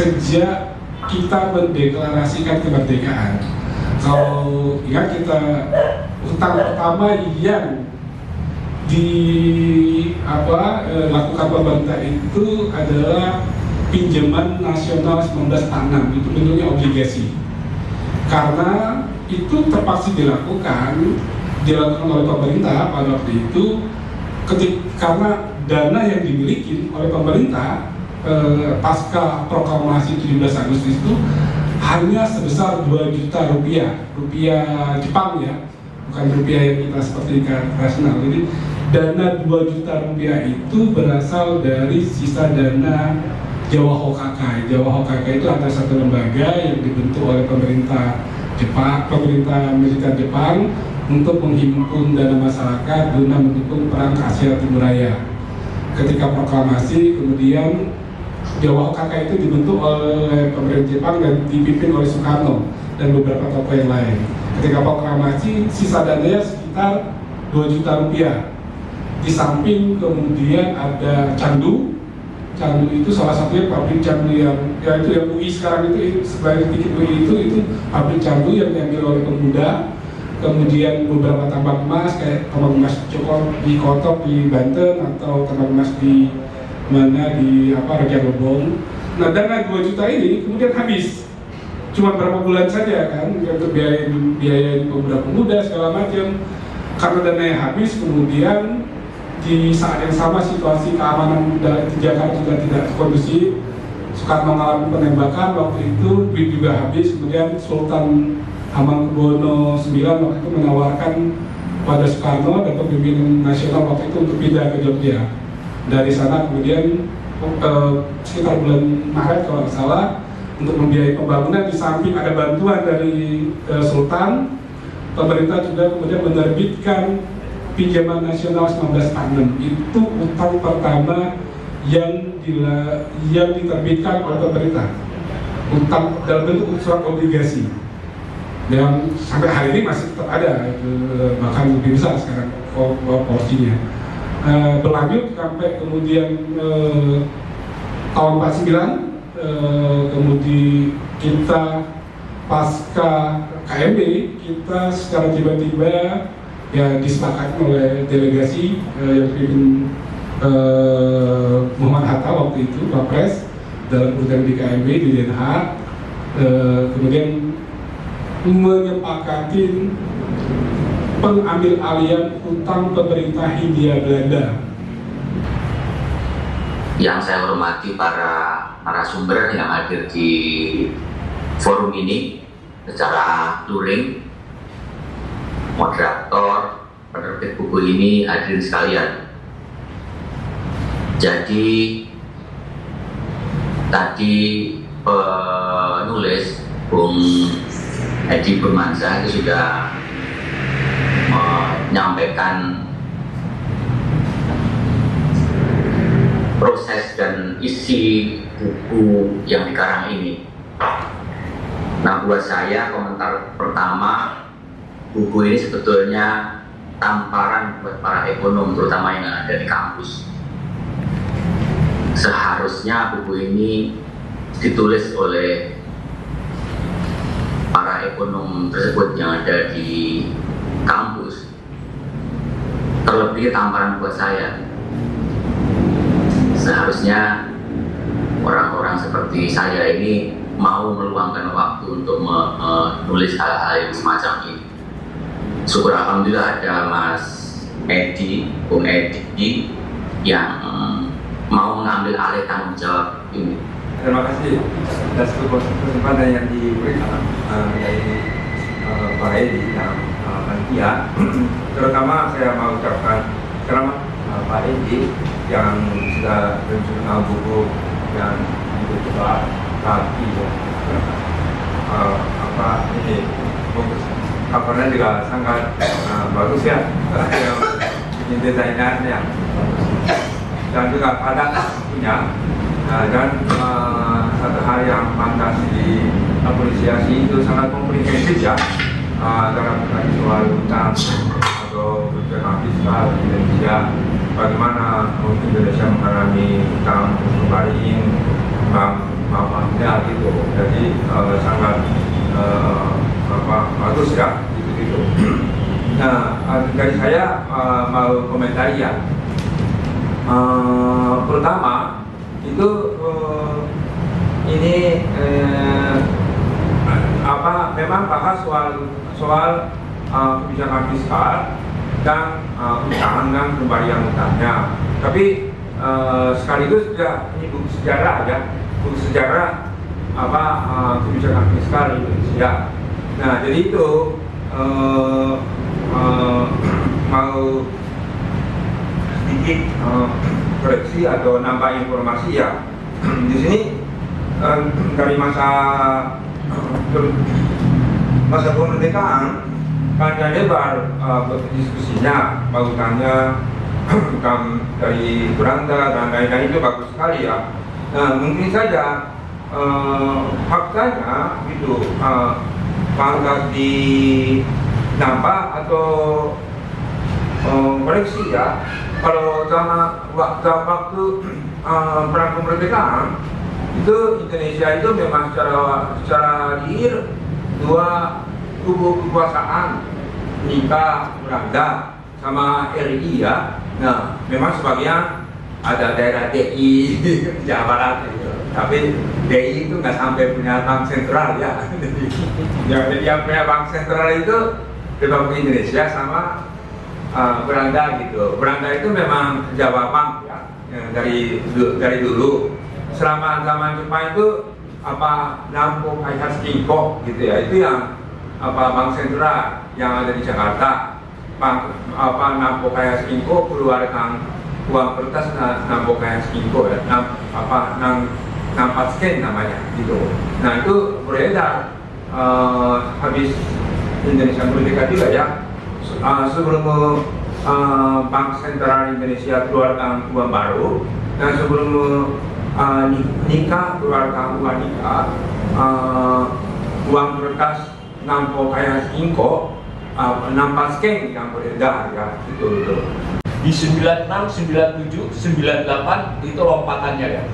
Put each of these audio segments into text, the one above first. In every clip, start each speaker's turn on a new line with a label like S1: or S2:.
S1: sejak kita mendeklarasikan kemerdekaan. Kalau ingat kita utang pertama yang dilakukan pemerintah itu adalah pinjaman nasional 1946, itu bentuknya obligasi. Karena itu terpaksa dilakukan oleh pemerintah pada waktu itu, karena dana yang dimiliki oleh pemerintah pasca proklamasi 17 Agustus itu hanya sebesar 2 juta rupiah Jepang ya, bukan rupiah yang kita seperti internasional. Jadi dana 2 juta rupiah itu berasal dari sisa dana Jawa Hokkakai. Jawa Hokkakai itu adalah satu lembaga yang dibentuk oleh pemerintah militer Jepang untuk menghimpun dana masyarakat guna mendukung perang Asia Timur Raya. Ketika proklamasi, kemudian Jawa Hokkakai itu dibentuk oleh pemerintah Jepang dan dipimpin oleh Soekarno dan beberapa tokoh yang lain. Ketika proklamasi, sisa dananya sekitar 2 juta rupiah. Di samping kemudian ada candu itu salah satunya pabrik candu yang UI sekarang itu sebagai titik UI itu pabrik candu yang diambil oleh pemuda. Kemudian beberapa tambang emas kayak tambang emas Cokor di Kotok di Banten atau tambang emas di Raja Lebong. Nah, dana 2 juta ini kemudian habis. Cuma berapa bulan saja kan untuk biaya pemuda-pemuda segala macam. Karena dananya habis, kemudian di saat yang sama situasi keamanan di Jakarta juga tidak kondusif. Soekarno mengalami penembakan waktu itu, duit juga habis. Kemudian Sultan Hamengkubuwono IX waktu itu menawarkan pada Soekarno dan pemimpin nasional waktu itu untuk pindah ke Jogja. Dari sana kemudian sekitar bulan Maret kalau nggak salah untuk membiayai pembangunan, di samping ada bantuan dari Sultan, pemerintah juga kemudian menerbitkan pinjaman nasional 1946. Itu utang pertama yang diterbitkan oleh pemerintah, utang dalam bentuk surat obligasi. Dan sampai hari ini masih tetap ada, bahkan lebih besar sekarang porsinya. Berlanjut sampai kemudian tahun 49, kemudian kita pasca KMB, kita secara tiba-tiba ya disepakati oleh delegasi yang dipimpin Muhammad Hatta waktu itu, Wapres, dalam kemudian di KMB di Den Haag, kemudian menyepakati pengambil alihan utang pemerintah Hindia Belanda.
S2: Yang saya hormati para narasumber yang hadir di forum ini secara luring, moderator, penerbit buku ini, hadirin sekalian. Jadi tadi penulis Bung Edi Burmansyah itu sudah menyampaikan proses dan isi buku yang dikarang ini. Nah, buat saya komentar pertama, buku ini sebetulnya tamparan buat para ekonom, terutama yang ada di kampus. Seharusnya buku ini ditulis oleh para ekonom tersebut yang ada di kampus. Terlebih tamparan buat saya. Seharusnya orang-orang seperti saya ini mau meluangkan waktu untuk menulis hal-hal yang semacam ini. Syukur alhamdulillah ada Mas Edi, Bung Edi yang mau mengambil alih tanggung jawab ini.
S3: Terima kasih atas kesempatan yang diberikan dari Pak Edi dan panitia. Terutama saya mau ucapkan selamat Pak Edi yang sudah menyusun buku yang dibuka kaki ini bagus. Covernya juga sangat bagus ya, yang bikin desainnya dan juga padat punya. Dan satu hal yang pantas diapresiasi itu sangat komprehensif ya, dalam soal utang atau kebijakan fiskal di Indonesia, bagaimana Indonesia mengalami utang, kembaliin bank mamanya gitu. Jadi sangat bagus ya gitu. Nah, dari saya mau komentari ya. Pertama itu ini memang bahas soal kebijakan fiskal dan utang dan pemberian utangnya. Tapi sekaligus juga ini buku sejarah ya, buku sejarah kebijakan fiskal Indonesia. Nah, jadi itu mau sedikit koreksi atau nambah informasi ya. Di sini dari masa kemerdekaan panjang lebar diskusinya, bagusannya dari Belanda dan lain-lain itu bagus sekali ya. Nah, mungkin saja faktanya itu pantas dinambah atau koreksi ya. Kalau waktu perang kemerdekaan itu Indonesia itu memang secara real dua kubu kekuasaan, nikah Belanda sama RI ya. Nah, memang sebagian ada daerah DI Jawa Barat gitu. Tapi DI itu nggak sampai punya bank sentral ya. Jadi yang punya bank sentral itu Republik Indonesia sama Belanda gitu. Belanda itu memang Jawa Bank ya, dari dulu. Selama zaman Jepang itu Nampo Kaihan Kinko gitu ya, itu yang bank sentral yang ada di Jakarta. Nampo Kaihan Kinko keluarkan uang kertas Nampo Kaihan Kinko ya, nampak scan namanya gitu. Nah, itu beredar habis Indonesia merdeka juga ya. Sebelum Bank Sentral Indonesia keluarkan uang baru, dan sebelum nikah keluarkan uang nikah, uang kertas Nampo Kaihan Kinko, nampak scan yang beredar ya, itu.
S4: Di 96, 97, 98 itu lompatannya ya.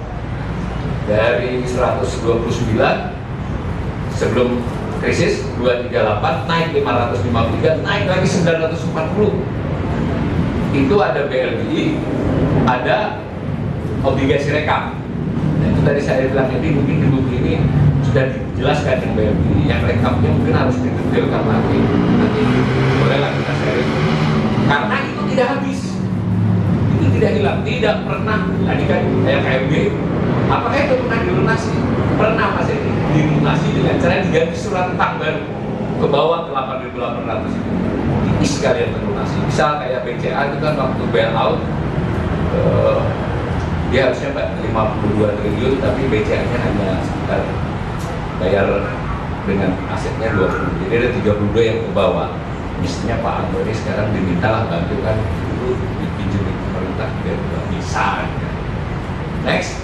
S4: Dari 129 sebelum krisis 238 naik 553, naik lagi 940. Itu ada BLBI, ada obligasi rekam. Nah, itu tadi saya bilang, jadi mungkin di buku ini sudah dijelaskan yang BLBI, yang rekamnya mungkin harus detailkan nanti bolehlah kita sharing. Karena itu tidak habis, itu tidak hilang, tidak pernah. Tadi kan kayak KMB, apakah itu pernah dilunasi? Pernah Mas Edi, dilunasi dengan cara diganti surat utang baru ke bawah ke 8.800 itu. Ini sekali yang terlunasi. Misal kayak BCA itu kan waktu bailout dia harusnya 52 triliun, tapi BCA-nya hanya sekitar bayar dengan asetnya 20. Jadi ada 32 yang ke bawah. Mestinya Pak Antoni sekarang dimintalah bantu kan itu dipinjami pemerintah biar bisa. Next.